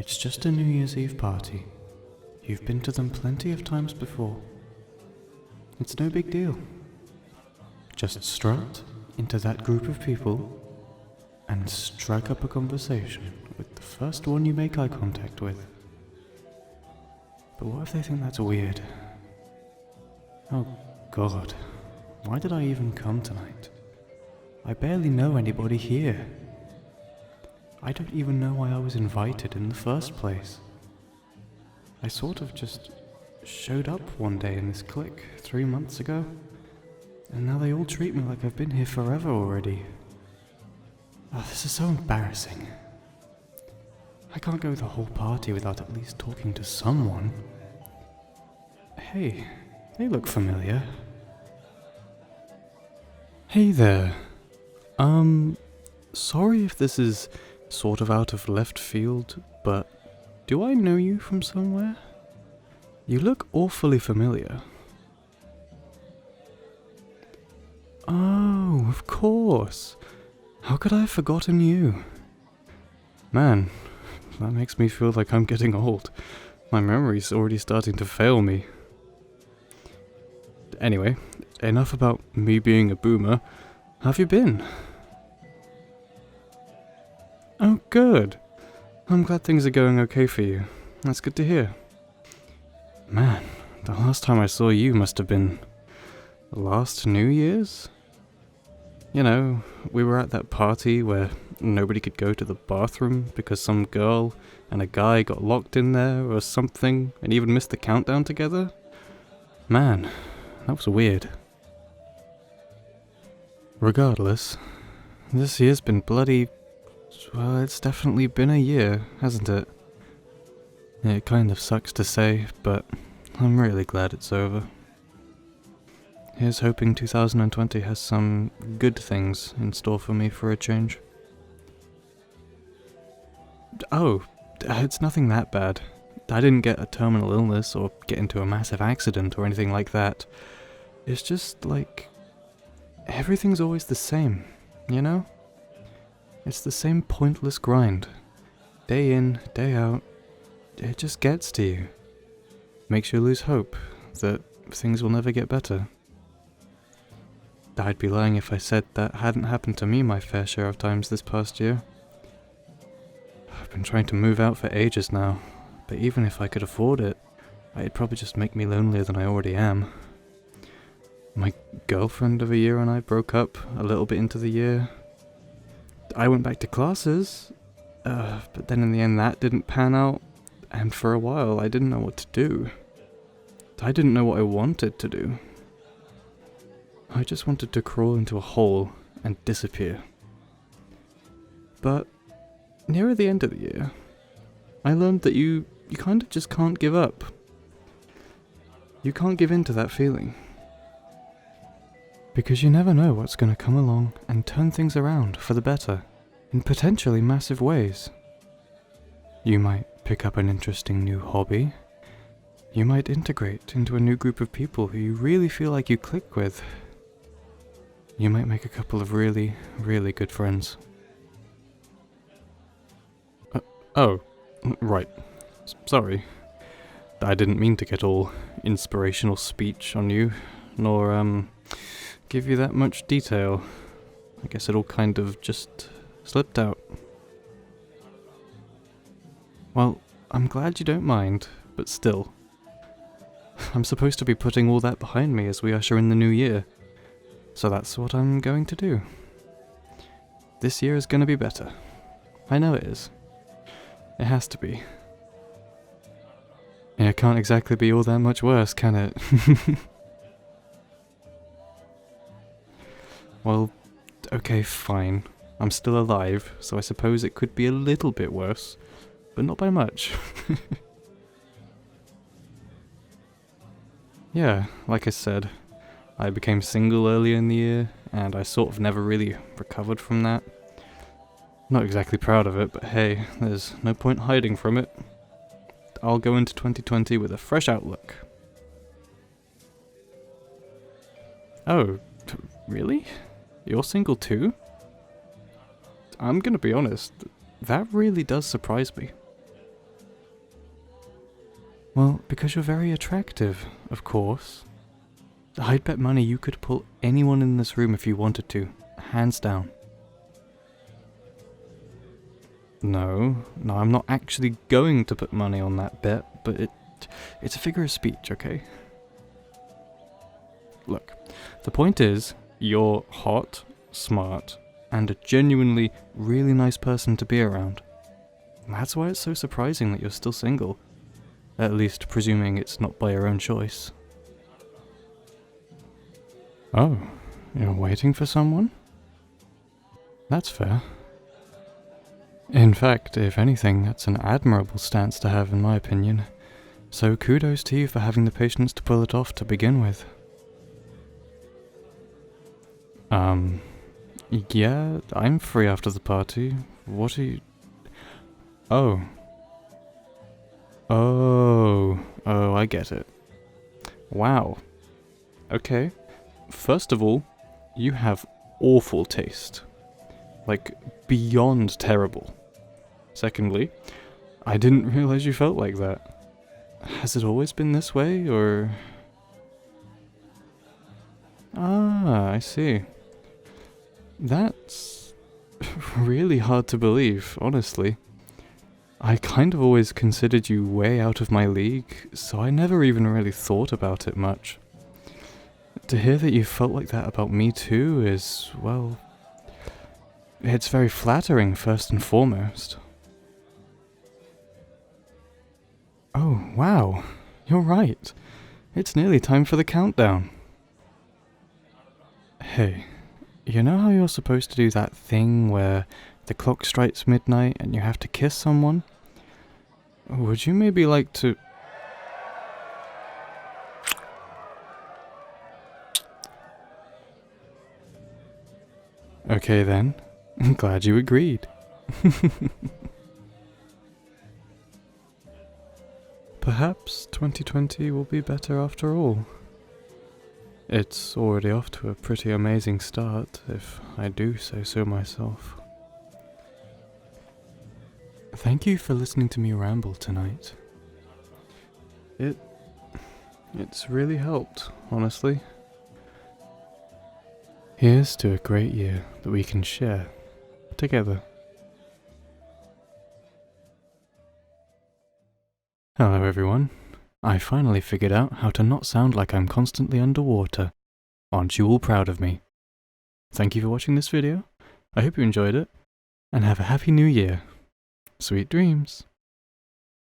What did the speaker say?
It's just a New Year's Eve party. You've been to them plenty of times before. It's no big deal. Just strut into that group of people and strike up a conversation with the first one you make eye contact with. But what if they think that's weird? Oh God, why did I even come tonight? I barely know anybody here. I don't even know why I was invited in the first place. I sort of just showed up one day in this clique 3 months ago, and now they all treat me like I've been here forever already. Oh, this is so embarrassing. I can't go the whole party without at least talking to someone. Hey, they look familiar. Hey there. Sorry if this is sort of out of left field, but do I know you from somewhere? You look awfully familiar. Oh, of course. How could I have forgotten you? Man, that makes me feel like I'm getting old. My memory's already starting to fail me. Anyway, enough about me being a boomer. How have you been? Oh, good. I'm glad things are going okay for you. That's good to hear. Man, the last time I saw you must have been last New Year's? You know, we were at that party where nobody could go to the bathroom because some girl and a guy got locked in there or something and even missed the countdown together? Man, that was weird. Regardless, this year's been bloody... well, it's definitely been a year, hasn't it? It kind of sucks to say, but I'm really glad it's over. Here's hoping 2020 has some good things in store for me for a change. Oh, it's nothing that bad. I didn't get a terminal illness or get into a massive accident or anything like that. It's just like... everything's always the same, you know? It's the same pointless grind. Day in, day out. It just gets to you. Makes you lose hope that things will never get better. I'd be lying if I said that hadn't happened to me my fair share of times this past year. I've been trying to move out for ages now, but even if I could afford it, it'd probably just make me lonelier than I already am. My girlfriend of a year and I broke up a little bit into the year. I went back to classes, but then in the end that didn't pan out, and for a while I didn't know what to do. I didn't know what I wanted to do. I just wanted to crawl into a hole and disappear. But nearer the end of the year, I learned that you kind of just can't give up. You can't give in to that feeling. Because you never know what's going to come along and turn things around for the better, in potentially massive ways. You might pick up an interesting new hobby. You might integrate into a new group of people who you really feel like you click with. You might make a couple of really, really good friends. Oh, right. Sorry. I didn't mean to get all inspirational speech on you, nor, give you that much detail. I guess it all kind of just slipped out. Well, I'm glad you don't mind, but still. I'm supposed to be putting all that behind me as we usher in the new year. So that's what I'm going to do. This year is going to be better. I know it is. It has to be. It can't exactly be all that much worse, can it? Well, okay, fine. I'm still alive, so I suppose it could be a little bit worse, but not by much. Yeah, like I said, I became single earlier in the year, and I sort of never really recovered from that. Not exactly proud of it, but hey, there's no point hiding from it. I'll go into 2020 with a fresh outlook. Oh, really? You're single too? I'm gonna be honest, that really does surprise me. Well, because you're very attractive, of course. I'd bet money you could pull anyone in this room if you wanted to, hands down. No, I'm not actually going to put money on that bet, but it's a figure of speech, okay? Look, the point is, you're hot, smart, and a genuinely really nice person to be around. That's why it's so surprising that you're still single. At least presuming it's not by your own choice. Oh, you're waiting for someone? That's fair. In fact, if anything, that's an admirable stance to have in my opinion. So kudos to you for having the patience to pull it off to begin with. Yeah, I'm free after the party. What are you... Oh, I get it. Wow. Okay. First of all, you have awful taste. Like, beyond terrible. Secondly, I didn't realize you felt like that. Has it always been this way, or... Ah, I see. That's really hard to believe, honestly. I kind of always considered you way out of my league, so I never even really thought about it much. To hear that you felt like that about me too is, well... It's very flattering, first and foremost. Oh, wow. You're right. It's nearly time for the countdown. Hey, you know how you're supposed to do that thing where the clock strikes midnight and you have to kiss someone? Would you maybe like to... Okay then. I'm glad you agreed. Perhaps 2020 will be better after all. It's already off to a pretty amazing start, if I do say so myself. Thank you for listening to me ramble tonight. It's really helped, honestly. Here's to a great year that we can share together. Hello everyone. I finally figured out how to not sound like I'm constantly underwater. Aren't you all proud of me? Thank you for watching this video. I hope you enjoyed it, and have a happy new year. Sweet dreams.